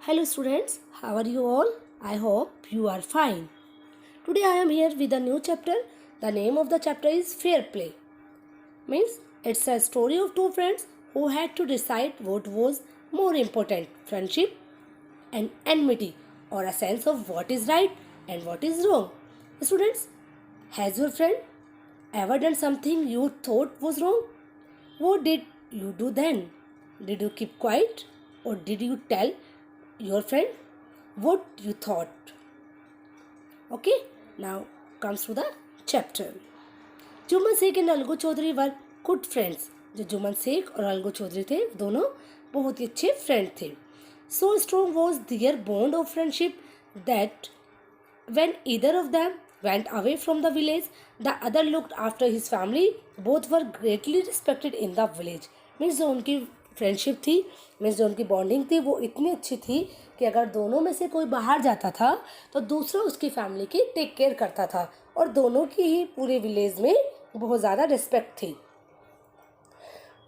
Hello students, how are you all? I hope you are fine. Today I am here with a new chapter. The name of the chapter is Fair Play. Means it's a story of two friends who had to decide what was more important, friendship and enmity, or a sense of what is right and what is wrong. Students, has your friend ever done something you thought was wrong? What did you do then? Did you keep quiet or did you tell your friend what you thought? Okay, now comes to the chapter. Jumman Sheikh and Algu Chaudhary were good friends. जो जुम्मन शेख और अलगू चौधरी थे दोनों बहुत ही अच्छे friend थे. So strong was their bond of friendship that when either of them went away from the village, the other looked after his family. Both were greatly respected in the village. Means जो उनकी friendship थी, means जो उनकी bonding थी वो इतनी अच्छी थी कि अगर दोनों में से कोई बाहर जाता था तो दूसरा उसकी फैमिली की टेक केयर करता था और दोनों की ही पूरे विलेज में बहुत ज़्यादा रिस्पेक्ट थी.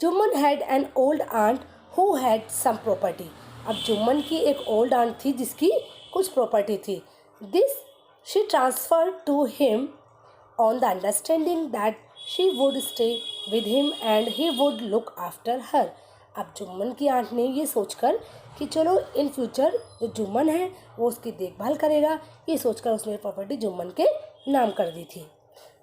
Jumman had an old aunt who had sum property. अब जुम्मन की एक ओल्ड आंट थी जिसकी कुछ प्रॉपर्टी थी. This she transferred to him on the understanding that she would stay with him and he would look after her. अब जुम्मन की aunt ने ये सोचकर कि चलो इन फ्यूचर जो जुम्मन है वो उसकी देखभाल करेगा, ये सोचकर उसने प्रॉपर्टी जुम्मन के नाम कर दी थी.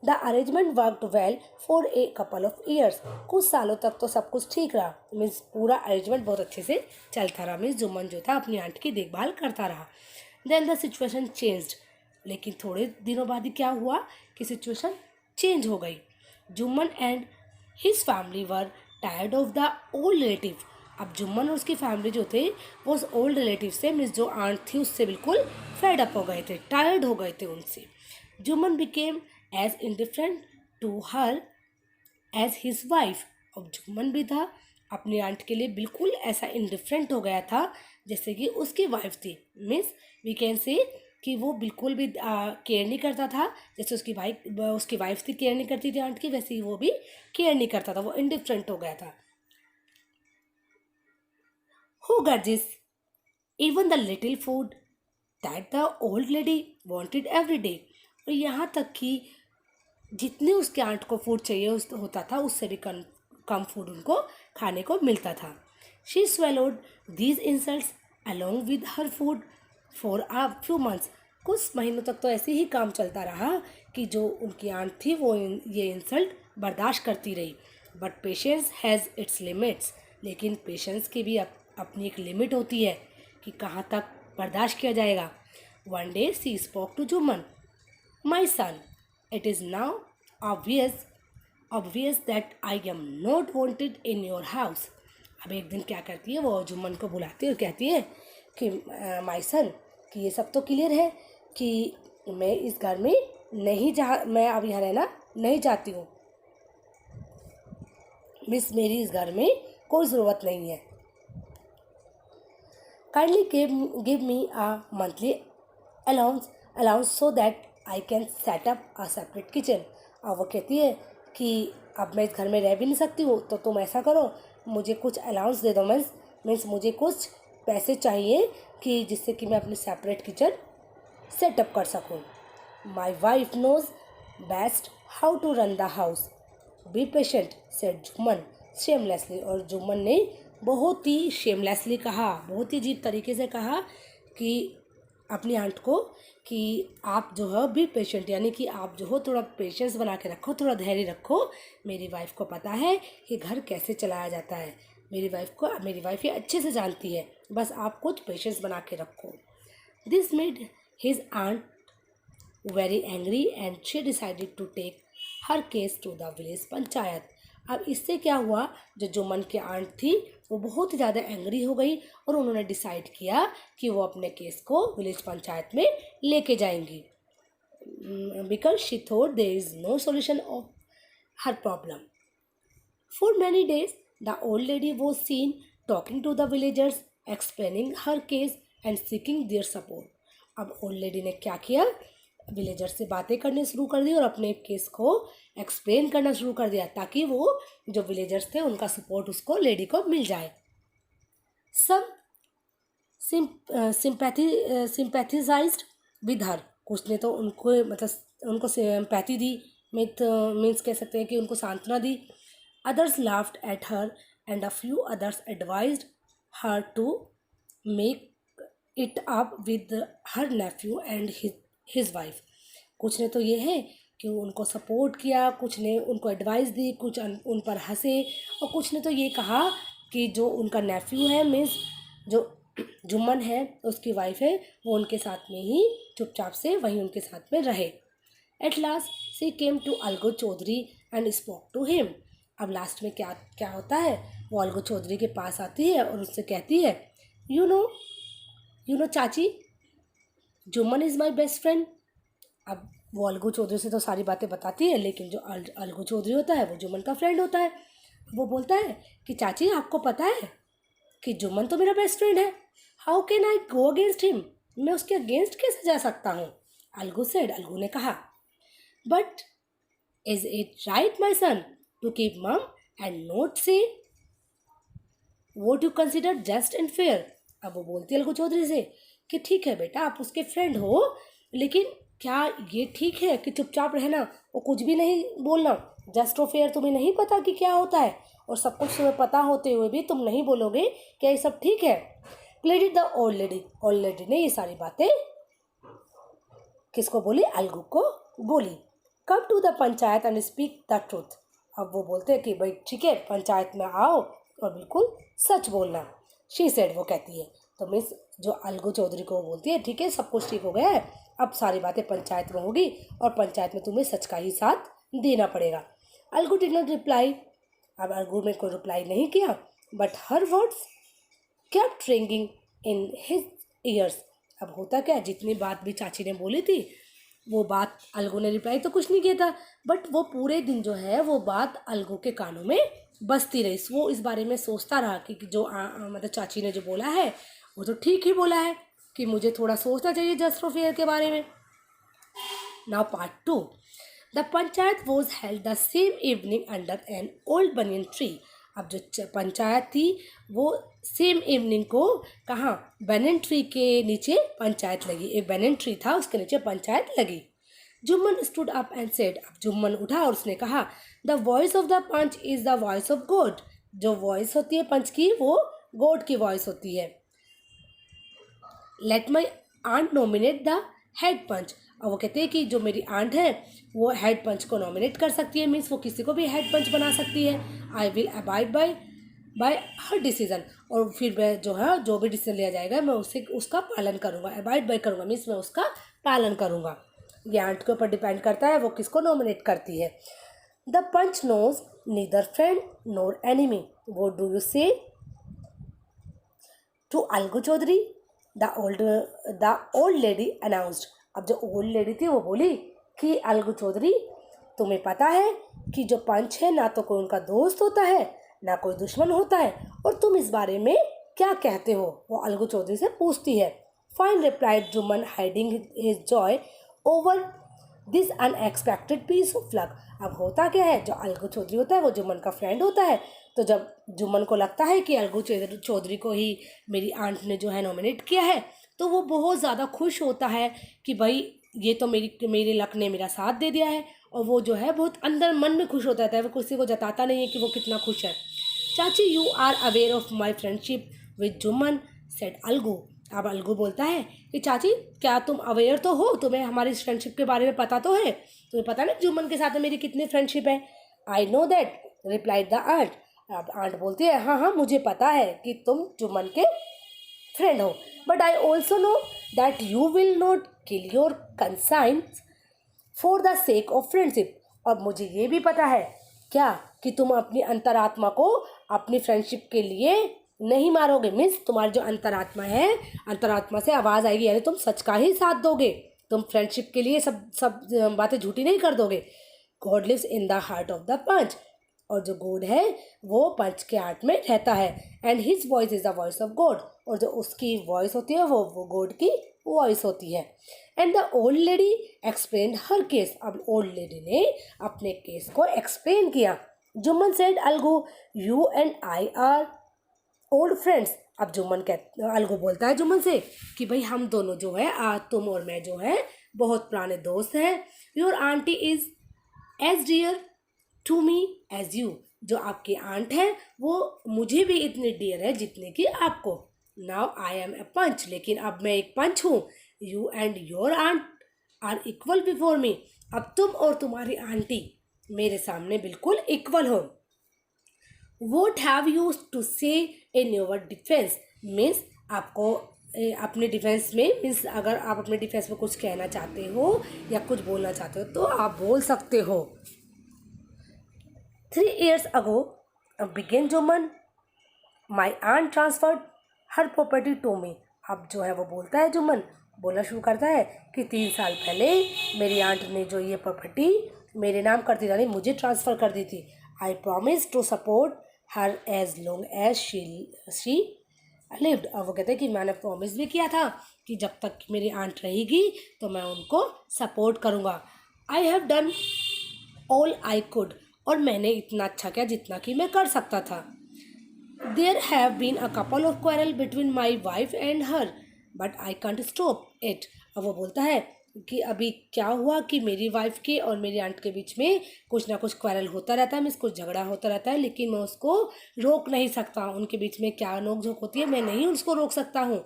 The arrangement worked well for a couple of years. कुछ सालों तक तो सब कुछ ठीक रहा. मीन्स पूरा अरेंजमेंट बहुत अच्छे से चलता रहा. मीन्स जुम्मन जो था अपनी आंट की देखभाल करता रहा. Then the situation changed. लेकिन थोड़े दिनों बाद ही क्या हुआ कि सिचुएशन चेंज हो गई. Jumman and his family were tired of the old relative. अब जुम्मन और उसकी फैमिली जो थे वो उस ओल्ड रिलेटिव से, मीन्स जो आंट थी उससे बिल्कुल फेड अप हो गए थे, टायर्ड हो गए थे उनसे. Jumman became as indifferent to her as his wife. अब जुम्मन भी था अपनी आंट के लिए बिल्कुल ऐसा इंडिफरेंट हो गया था जैसे कि उसकी वाइफ थी. मीन्स वी कैन से कि वो बिल्कुल भी केयर नहीं करता था. जैसे उसकी वाइफ थी केयर नहीं करती थी आंट की, वैसे ही वो भी केयर नहीं करता था. वो इंडिफरेंट हो गया था. Who grudges even the little food that the old lady wanted every day. और यहाँ तक कि जितने उसके आंट को फूड चाहिए होता था उससे भी कम फूड उनको खाने को मिलता था. She swallowed these insults along with her food for a few months. कुछ महीनों तक तो ऐसे ही काम चलता रहा कि जो उनकी आंट थी वो ये इंसल्ट बर्दाश्त करती रही. But patience has its limits. लेकिन पेशेंस की भी अपनी एक लिमिट होती है कि कहाँ तक बर्दाश्त किया जाएगा. One day she spoke to Jumman, my son, it is now obvious that I am not wanted in your house. अब एक दिन क्या करती है वो जुम्मन को बुलाती है और कहती है कि माई सन, कि ये सब तो क्लियर है कि मैं इस घर में मैं अब यहाँ रहना नहीं चाहती हूँ. मिस मेरी इस घर में कोई ज़रूरत नहीं है. Kindly give me a monthly allowance so that I can set up a separate kitchen. और वो कहती है कि अब मैं इस घर में रह भी नहीं सकती हूँ तो तुम ऐसा करो, मुझे कुछ अलाउंस दे दो. मीन्स मुझे कुछ पैसे चाहिए कि जिससे कि मैं अपनी सेपरेट किचन सेटअप कर सकूं. My wife knows best how to run the house. Be patient said Jumman shamelessly. और जुम्मन ने बहुत ही शेमलेसली कहा, बहुत ही अजीब तरीके से कहा कि अपनी आंट को कि आप जो है बी पेशेंट, यानी कि आप जो हो थोड़ा पेशेंस बना के रखो, थोड़ा धैर्य रखो. मेरी वाइफ को पता है कि घर कैसे चलाया जाता है. मेरी वाइफ ये अच्छे से जानती है. बस आप कुछ पेशेंस बना के रखो. This made his aunt very angry and she decided to take her case to the village panchayat. अब इससे क्या हुआ, जो जुम्मन की आंट थी वो बहुत ही ज़्यादा एंग्री हो गई और उन्होंने डिसाइड किया कि वो अपने केस को विलेज पंचायत में लेके जाएंगी. Because she thought there is no solution of her problem. For many days the old lady was seen talking to the villagers, explaining her case and seeking their support. अब old lady ने क्या किया, villager से बातें करनी शुरू कर दी और अपने केस को एक्सप्लेन करना शुरू कर दिया ताकि वो जो विलेजर्स थे उनका सपोर्ट उसको लेडी को मिल जाए. सिंपैथीजाइज्ड विद हर, कुछ ने तो उनको मतलब उनको सिंपैथी दी, मीन्स कह सकते हैं कि उनको सांत्वना दी. Others laughed at her and a few others advised her to make it up with her nephew and his wife. कुछ ने तो ये है कि उनको सपोर्ट किया, कुछ ने उनको एडवाइस दी, कुछ उन पर हंसे, और कुछ ने तो ये कहा कि जो उनका नेफ्यू है, मीन्स जो जुम्मन है उसकी वाइफ है, वो उनके साथ में ही चुपचाप से वहीं उनके साथ में रहे. At last she came to Algu Chaudhary and spoke to him. अब लास्ट में क्या क्या होता है, वो अलगू चौधरी के पास आती है और उससे कहती है, यू नो चाची, Jumman is my best friend. अब वो अलगू चौधरी से तो सारी बातें बताती है, लेकिन जो अलगू चौधरी होता है वो जुम्मन का फ्रेंड होता है. वो बोलता है कि चाची आपको पता है कि जुम्मन तो मेरा बेस्ट फ्रेंड है, how can I go against him, मैं उसके अगेंस्ट कैसे जा सकता हूँ. अलगू ने कहा, but is it right my son to keep mum and not say what you consider just and fair. अब वो बोलती है अलगू चौधरी से कि ठीक है बेटा, आप उसके फ्रेंड हो, लेकिन क्या ये ठीक है कि चुपचाप रहना और कुछ भी नहीं बोलना. जस्ट और फेयर तुम्हें नहीं पता कि क्या होता है, और सब कुछ तुम्हें पता होते हुए भी तुम नहीं बोलोगे, क्या ये सब ठीक है. क्लेडिट द ओल्ड लेडी ने ये सारी बातें किसको बोली, अलगू को बोली. Come to the panchayat and speak the truth. अब वो बोलते हैं कि भाई ठीक है, पंचायत में आओ और बिल्कुल सच बोलना. शी सेड, वो कहती है. तो मिस जो अलगू चौधरी को बोलती है, ठीक है सब कुछ ठीक हो गया है, अब सारी बातें पंचायत में होगी और पंचायत में तुम्हें सच का ही साथ देना पड़ेगा. Algu did not reply. अब अलगू ने कोई रिप्लाई नहीं किया, but her words kept ringing in his years. अब होता क्या, जितनी बात भी चाची ने बोली थी वो बात अलगू ने रिप्लाई तो कुछ नहीं किया था, बट वो पूरे दिन जो है वो बात अलगू के कानों में बजती रही. वो इस बारे में सोचता रहा कि जो मतलब चाची ने जो बोला है वो तो ठीक ही बोला है, कि मुझे थोड़ा सोचना चाहिए जस्ट ऑफ फेयर के बारे में. Now part 2. The panchayat was held the same evening under an old banyan tree. अब जो पंचायत थी वो सेम इवनिंग को कहाँ, बनियन ट्री के नीचे पंचायत लगी. एक बनियन ट्री था, उसके नीचे पंचायत लगी. Jumman stood up and said. अब जुम्मन उठा और उसने कहा, the voice of the panch is the voice of God. जो वॉइस होती है पंच की, वो गॉड की वॉइस होती है. Let my aunt nominate the head panch. और वो कहते हैं कि जो मेरी आंट है वो हेड पंच को नॉमिनेट कर सकती है, मीन्स वो किसी को भी हेड पंच बना सकती है. आई will abide bye her decision. और फिर मैं जो है जो भी डिसीजन लिया जाएगा मैं उसका पालन करूँगा. अबाइड बाय करूँगा मीन्स मैं उसका पालन करूँगा. ये आंट के ऊपर डिपेंड करता है वो किसको नॉमिनेट करती है. The panch knows neither friend nor enemy. What do you say to Algu Chaudhary, the old lady announced. अब जो ओल्ड लेडी थी वो बोली कि अलगू चौधरी, तुम्हें पता है कि जो पंच है ना तो कोई उनका दोस्त होता है ना कोई दुश्मन होता है, और तुम इस बारे में क्या कहते हो, वो अलगू चौधरी से पूछती है. Fine replied Jumman hiding his joy over this unexpected piece of luck. अब होता क्या है, जो अलगू चौधरी होता है वो जुम्मन का फ्रेंड होता है, तो जब जुम्मन को लगता है कि अलगू चौधरी को ही मेरी आंट ने जो है नॉमिनेट किया है, तो वो बहुत ज़्यादा खुश होता है कि भाई ये तो मेरे लक ने मेरा साथ दे दिया है. और वो जो है बहुत अंदर मन में खुश होता है, वो किसी को जताता नहीं है कि वो कितना खुश है. चाची, you are aware of my friendship with Jumman, said Algu. अब अलगू बोलता है कि चाची क्या तुम अवेयर तो हो, तुम्हें हमारी फ्रेंडशिप के बारे में पता तो है, तुम्हें पता ना जुम्मन के साथ में मेरी कितनी फ्रेंडशिप है. I know that, replied the aunt. अब आंट बोलती है, हाँ हाँ मुझे पता है कि तुम जुम्मन के फ्रेंड हो, but I also know that you will not kill your conscience for the sake of friendship. और मुझे ये भी पता है क्या कि तुम अपनी अंतरात्मा को अपनी फ्रेंडशिप के लिए नहीं मारोगे. मीन्स तुम्हारी जो अंतरात्मा है, अंतरात्मा से आवाज़ आएगी, यानी तुम सच का ही साथ दोगे, तुम फ्रेंडशिप के लिए सब बातें झूठी नहीं कर दोगे. God lives in the heart of the panch. और जो गॉड है वो पंच के हार्ट में रहता है. And his voice is the voice of God. और जो उसकी वॉइस होती है वो गॉड की वॉइस होती है. And the old lady explain her case. अब ओल्ड लेडी ने अपने केस को एक्सप्लेन किया. Jumman said Algu, you and I R old friends. अब जुम्मन अलगू बोलता है जुम्मन से कि भाई हम दोनों जो है आज तुम और मैं जो है बहुत पुराने दोस्त हैं। Your auntie is as dear to me as you. जो आपकी आंट है वो मुझे भी इतनी डियर है जितने कि आपको। Now I am a panch. लेकिन अब मैं एक पंच हूँ। You and your aunt are equal before me. अब तुम और तुम्हारी आंटी मेरे सामने बिल्कुल इक्वल हो। वोट हैव यू टू से इन योर डिफेंस। मीन्स आपको अपने डिफेंस में मीन्स अगर आप अपने डिफेंस में कुछ कहना चाहते हो या कुछ बोलना चाहते हो तो आप बोल सकते हो। 3 years ago, began Juman, my aunt transferred her property to me. अब जो है वो बोलता है जुम्मन बोलना शुरू करता है कि 3 साल पहले मेरी आंट ने जो ये प्रॉपर्टी मेरे नाम कर दी यानी मुझे ट्रांसफ़र कर दी थी। I promise to support her as long as she lived. अब वो कहते हैं कि मैंने प्रॉमिस भी किया था कि जब तक मेरी आंट रहेगी तो मैं उनको सपोर्ट करूँगा। I have done all I could. और मैंने इतना अच्छा किया जितना कि मैं कर सकता था। There have been a couple of quarrel between my wife and her but I can't stop it. अब वो बोलता है कि अभी क्या हुआ कि मेरी वाइफ के और मेरी आंट के बीच में कुछ ना कुछ क्वारल होता रहता है, मीन्स कुछ झगड़ा होता रहता है, लेकिन मैं उसको रोक नहीं सकता। उनके बीच में क्या नोक झोंक होती है मैं नहीं उसको रोक सकता हूँ।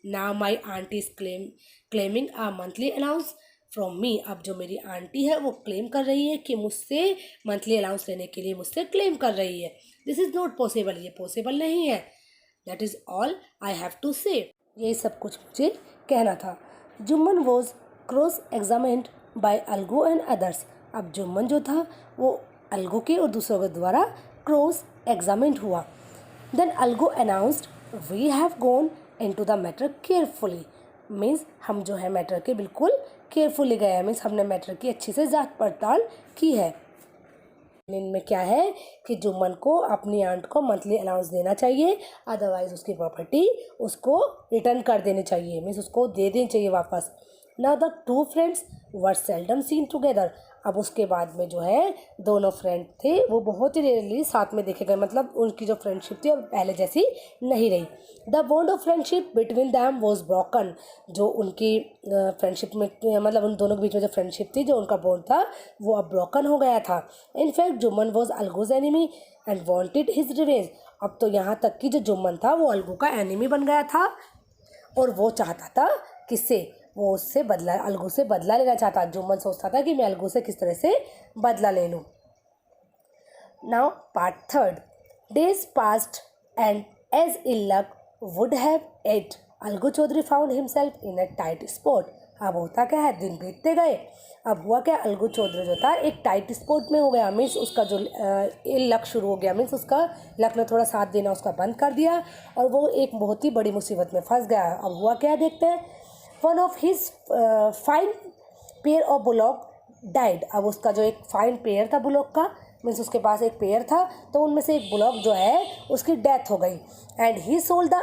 Now my aunt is claiming a monthly allowance from me. अब जो मेरी आंटी है वो क्लेम कर रही है कि मुझसे मंथली अलाउंस लेने के लिए मुझसे क्लेम कर रही है। This is not possible. ये पॉसिबल नहीं है। That is all I have to say. यही सब कुछ मुझे कहना था। Jumman was cross examined by Algu and others. अब जुम्मन जो था वो अलगू के और दूसरों के द्वारा क्रॉस एग्जामिन्ड हुआ। Then Algu announced we have gone into the matter carefully. Means हम जो है मैटर के बिल्कुल केयरफुली गए हैं, मीन्स हमने मैटर की अच्छी से जांच पड़ताल की है। इनमें क्या है कि जुम्मन को अपनी आंट को मंथली अलाउंस देना चाहिए, अदरवाइज उसकी प्रॉपर्टी उसको रिटर्न कर देनी चाहिए, मीन्स उसको दे देनी चाहिए वापस। Now the two friends were seldom seen together. अब उसके बाद में जो है दोनों फ्रेंड थे वो बहुत ही रेयरली साथ में देखे गए, मतलब उनकी जो फ्रेंडशिप थी अब पहले जैसी नहीं रही। The bond of friendship between them was broken. जो उनकी फ्रेंडशिप में मतलब उन दोनों के बीच में जो फ्रेंडशिप थी, जो उनका बॉन्ड था वो अब ब्रोकन हो गया था। In fact Jumman was Algu's enemy and wanted his revenge. अब तो यहाँ तक कि जो जुम्मन था वो अलगू का एनिमी बन गया था और वो चाहता था किससे, वो उससे बदला, अलगू से बदला लेना चाहता। जुम्मन सोचता था कि मैं अलगू से किस तरह से बदला ले लूँ। Now part third. Days passed and as ill luck would have it Algu Chaudhary found himself in a tight spot. अब होता क्या है, दिन बीतते गए। अब हुआ क्या, अलगू चौधरी जो था एक टाइट स्पॉट में हो गया, मीन्स उसका जो इल लक शुरू हो गया, मीन्स उसका लक ने थोड़ा साथ देना उसका बंद कर दिया और वो एक बहुत ही बड़ी मुसीबत में फंस गया। अब हुआ क्या देखते हैं। One of his fine pair of bullock died. अब उसका जो एक फाइन पेयर था बुलॉक का, मीन्स उसके पास एक पेयर था, तो उनमें से एक बुलॉक जो है उसकी डेथ हो गई। And he sold the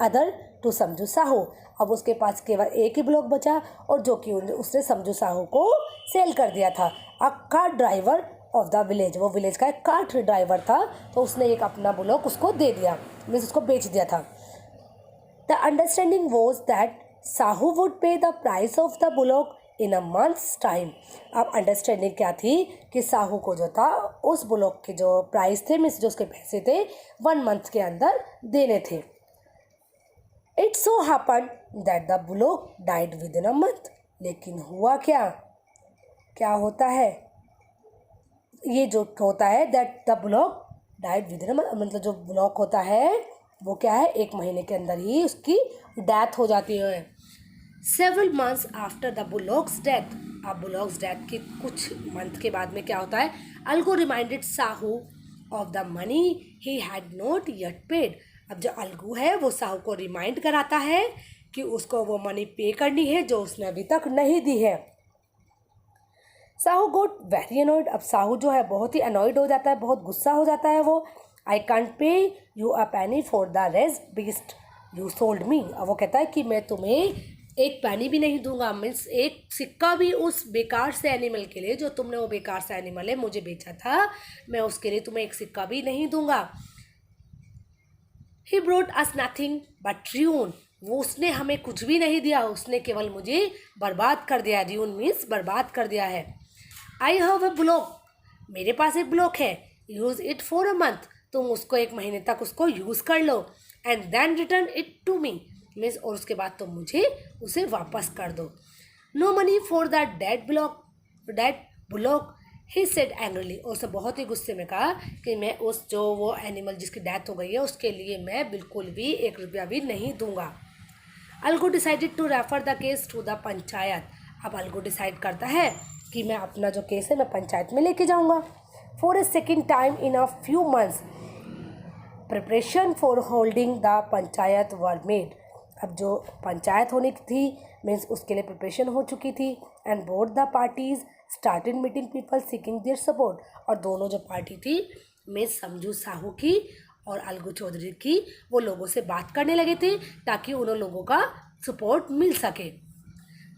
other to Samjhu Sahu. अब उसके पास केवल एक ही ब्लॉक बचा और जो कि उसने समझू साहू को सेल कर दिया था। A car driver of the village, वो विलेज का एक कार ड्राइवर था, तो उसने एक अपना ब्लॉक उसको दे दिया, मीन्स उसको बेच दिया था। The understanding was that Sahu would pay the price of the bullock in a month's time. अब अंडरस्टैंडिंग क्या थी कि साहू को जो था उस बुलॉक के जो प्राइस थे, मीन्स जो उसके पैसे थे 1 मंथ के अंदर देने थे। It so happen that the bullock died with in a month. लेकिन हुआ क्या, क्या होता है, ये जो होता है that the bullock died with in a month, मतलब जो बुलॉक होता है वो क्या है 1 महीने के अंदर ही उसकी डेथ हो जाती है। Several months after the bullocks death. अब बुलॉक्स डेथ के कुछ मंथ के बाद में क्या होता है, Algu reminded Sahu of the money he had not yet paid. अब जो अलगू है वो साहू को रिमाइंड कराता है कि उसको वो मनी पे करनी है जो उसने अभी तक नहीं दी है। साहू गोट वेरी अनॉयड। अब साहू जो है बहुत ही अनॉयड हो जाता है, बहुत गुस्सा हो जाता है वो। I can't pay you a penny for the rest beast you sold me. अब वो कहता है कि मैं तुम्हें एक पैनी भी नहीं दूंगा, मीन्स एक सिक्का भी उस बेकार से एनिमल के लिए जो तुमने वो बेकार से एनिमल है मुझे बेचा था, मैं उसके लिए तुम्हें एक सिक्का भी नहीं दूंगा। He brought us nothing but ruin, वो उसने हमें कुछ भी नहीं दिया, उसने केवल मुझे बर्बाद कर दिया। र्यून मीन्स बर्बाद कर दिया है। आई हैव अ ब्लॉक, मेरे पास एक ब्लॉक है। Use it for a month, तुम उसको एक महीने तक उसको यूज़ कर लो। And then return it to me means, और उसके बाद तुम मुझे उसे वापस कर दो। No money for the dead block he said angrily, उसने बहुत ही गुस्से में कहा कि मैं उस जो वो एनिमल जिसकी डेथ हो गई है उसके लिए मैं बिल्कुल भी 1 रुपया भी नहीं दूंगा। Algu decided to refer the case to the panchayat, अब अलगू डिसाइड करता है कि मैं अपना जो केस है मैं पंचायत में लेके जाऊंगा। For a second time in a few months preparation for holding the panchayat were made, अब जो पंचायत होनी थी मीन्स उसके लिए प्रिपरेशन हो चुकी थी। And both the parties started meeting people seeking their support, और दोनों जो पार्टी थी मीन्स समझू साहू की और अलगू चौधरी की, वो लोगों से बात करने लगे थे ताकि उन लोगों का सपोर्ट मिल सके।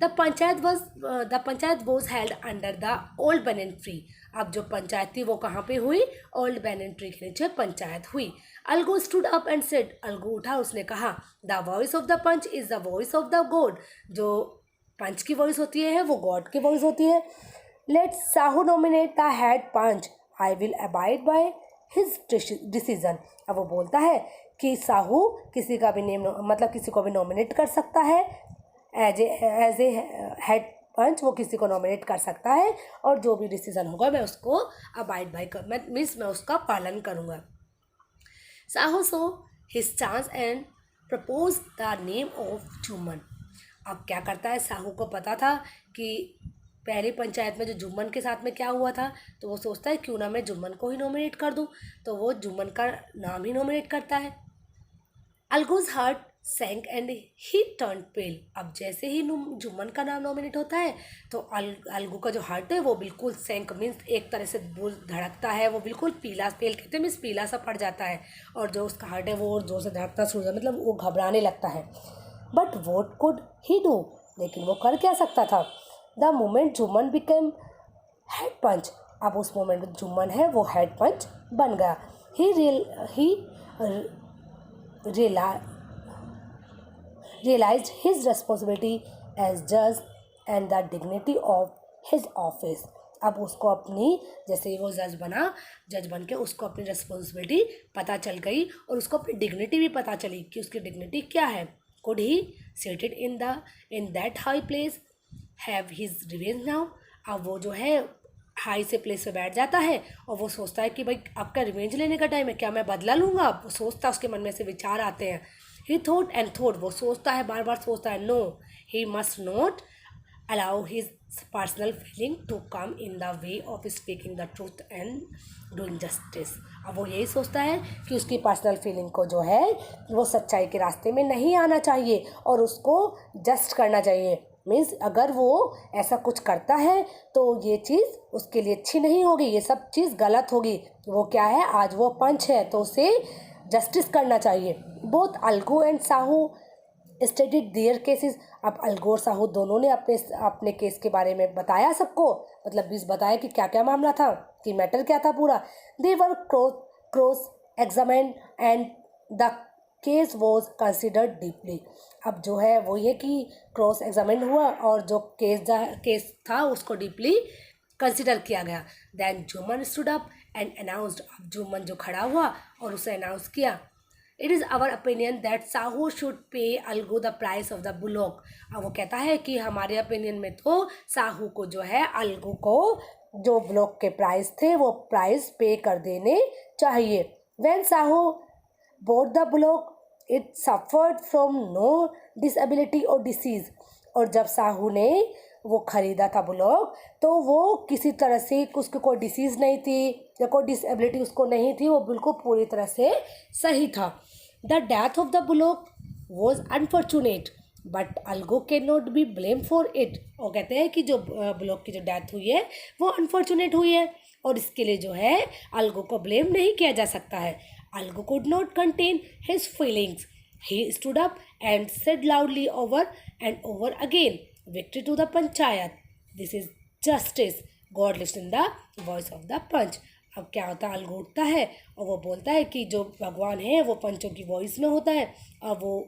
The panchayat was held under the old Bannon tree, अब जो पंचायत थी वो कहाँ पे हुई, ओल्ड बैनन ट्री के नीचे पंचायत हुई। Algu stood up and said, Algu उठा, उसने कहा the voice of the panch is the voice of the God, जो पंच की वॉइस होती है वो गॉड की वॉइस होती है। Let Sahu nominate the head panch, I will abide by his decision, अब वो बोलता है कि साहू किसी का भी नेम मतलब किसी को भी नॉमिनेट कर सकता है एज ए हेड पंच, वो किसी को नॉमिनेट कर सकता है और जो भी डिसीजन होगा मैं उसको अबाइड बाय कर मैं उसका पालन करूँगा। Sahu so his chance and propose the name of Jumman, अब क्या करता है, साहू को पता था कि पहली पंचायत में जो जुम्मन के साथ में क्या हुआ था, तो वो सोचता है क्यों ना मैं जुम्मन को ही नॉमिनेट कर दूं, तो वो जुम्मन का नाम ही नॉमिनेट करता है। अलगूज हार्ट सैंक एंड ही टर्न पेल, अब जैसे ही जुम्मन का नाम नॉमिनेट होता है तो अलगू का जो हार्ट है वो बिल्कुल सैंक मीन्स एक तरह से धड़कता है, वो बिल्कुल पीला, पेल कहते हैं मीन्स पीला सा पड़ जाता है, और जो उसका हार्ट है वो जोर से धड़कना शुरू हो जाता है, मतलब वो घबराने लगता है। But what could he do, लेकिन वो कर क्या सकता था। The moment Jumman became head panch, अब उस मोमेंट में जुम्मन है वो हेड पंच बन गया। ही realized his responsibility as judge and the dignity of his office, अब उसको अपनी जैसे ही वो जज बन के उसको अपनी रिस्पॉन्सिबिलिटी पता चल गई और उसको अपनी डिग्निटी भी पता चली कि उसकी डिग्निटी क्या है। Could he seated in that high place have his revenge now, अब वो जो है हाई से प्लेस पे बैठ जाता है और वो सोचता है कि भाई आपका रिवेंज लेने का टाइम है, क्या मैं बदला लूँगा, वो सोचता, उसके मन में से विचार आते हैं। ही थॉट एंड थॉट, वो सोचता है, बार बार सोचता है। No, he must not allow his personal feeling to come in the way of speaking the truth and doing justice, अब वो यही सोचता है कि उसकी पर्सनल फीलिंग को जो है वो सच्चाई के रास्ते में नहीं आना चाहिए और उसको जस्ट करना चाहिए। मीन्स अगर वो ऐसा कुछ करता है तो ये चीज़ उसके लिए अच्छी नहीं होगी, ये सब चीज़ गलत होगी। वो क्या है, आज वो पंच है तो उसे जस्टिस करना चाहिए। Both Algu and Sahu stated their cases, अब अलगू और साहू दोनों ने अपने केस के बारे में बताया सबको, मतलब बताया कि क्या क्या मामला था, कि मैटर क्या था पूरा। They were cross examined and the case was considered deeply, अब जो है वो ये कि क्रॉस एग्जामिन हुआ और जो केस था उसको डीपली कंसिडर किया गया। Then Jumman stood up and announced, अब जुम्मन जो खड़ा हुआ और उसे अनाउंस किया, it is our opinion that Sahu should pay Algu the price of the bullock, अब वो कहता है कि हमारे ओपिनियन में तो साहू को जो है अलगू को जो ब्लॉक के प्राइस थे वो प्राइस पे कर देने चाहिए। When Sahu both the bullock it suffered from no disability और डिसीज़, और जब साहू ने वो ख़रीदा था ब्लॉक तो वो किसी तरह से उसको कोई डिसीज़ नहीं थी या कोई डिसेबिलिटी उसको नहीं थी, वो बिल्कुल पूरी तरह से सही था। The death of the block was unfortunate but Algu can not be blame for it, और कहते हैं कि जो ब्लॉक की जो डेथ हुई है वो अनफॉर्चुनेट हुई है और इसके लिए जो है अलगू को ब्लेम नहीं किया जा सकता है। Algo could not contain his feelings. He stood up and said loudly over and over again, "Victory to the panchayat. This is justice. God lives in the voice of the punch." अब क्या होता है, अलगू उठता है और वो बोलता है कि जो भगवान है वो पंचों की वॉइस में होता है, और वो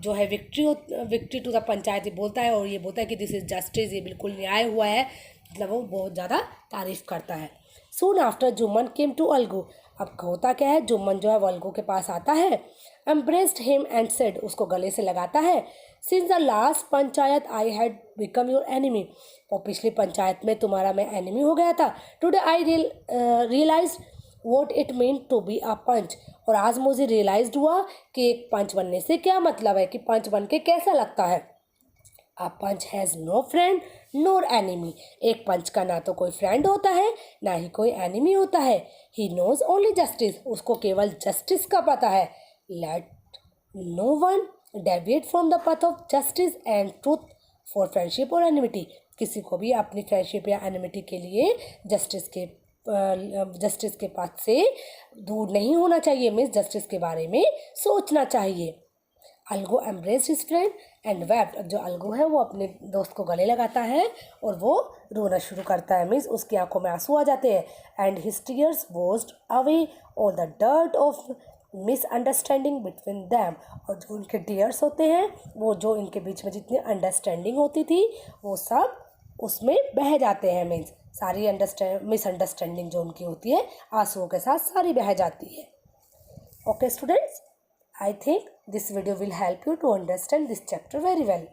जो है विक्ट्री टू द पंचायत बोलता है, और ये बोलता है कि दिस इज़ जस्टिस, ये बिल्कुल न्याय हुआ है, मतलब वो बहुत ज़्यादा तारीफ़ करता है। Soon after Jumman came to Algu, अब होता क्या है, जुम्मन जो है वो अलगू के पास आता है, एम्ब्रेस्ड हिम एंड सेड, उसको गले से लगाता है, since the last panchayat I had become your enemy, और पिछली पंचायत में तुम्हारा मैं एनिमी हो गया था। Today I realise what it mean to be a panch, और आज मुझे रियलाइज हुआ कि एक पंच बनने से क्या मतलब है, कि पंच बन के कैसा लगता है। A panch has no friend nor enemy, एक पंच का ना तो कोई फ्रेंड होता है ना ही कोई एनिमी होता है। ही नोज ओनली जस्टिस, उसको केवल जस्टिस का पता है। Let no one deviate from the path of justice and truth for friendship और एनिमिटी, किसी को भी अपनी फ्रेंडशिप या एनिमिटी के लिए जस्टिस के पाथ से दूर नहीं होना चाहिए, मीन्स जस्टिस के बारे में सोचना चाहिए। Algu embrace his friend and wept, जो अलगू है वो अपने दोस्त को गले लगाता है और वो रोना शुरू करता है, मीन्स उसकी आंखों में आंसू आ जाते हैं। And his tears washed away all the dirt of misunderstanding between them, और जो उनके टीयर्स होते हैं वो जो इनके बीच में जितनी अंडरस्टैंडिंग होती थी वो सब उसमें बह जाते हैं, मीन्स सारी मिसअंडरस्टैंडिंग जो उनकी होती है आंसुओं के साथ सारी बह जाती है। Okay students, I think this video will help you to understand this chapter very well.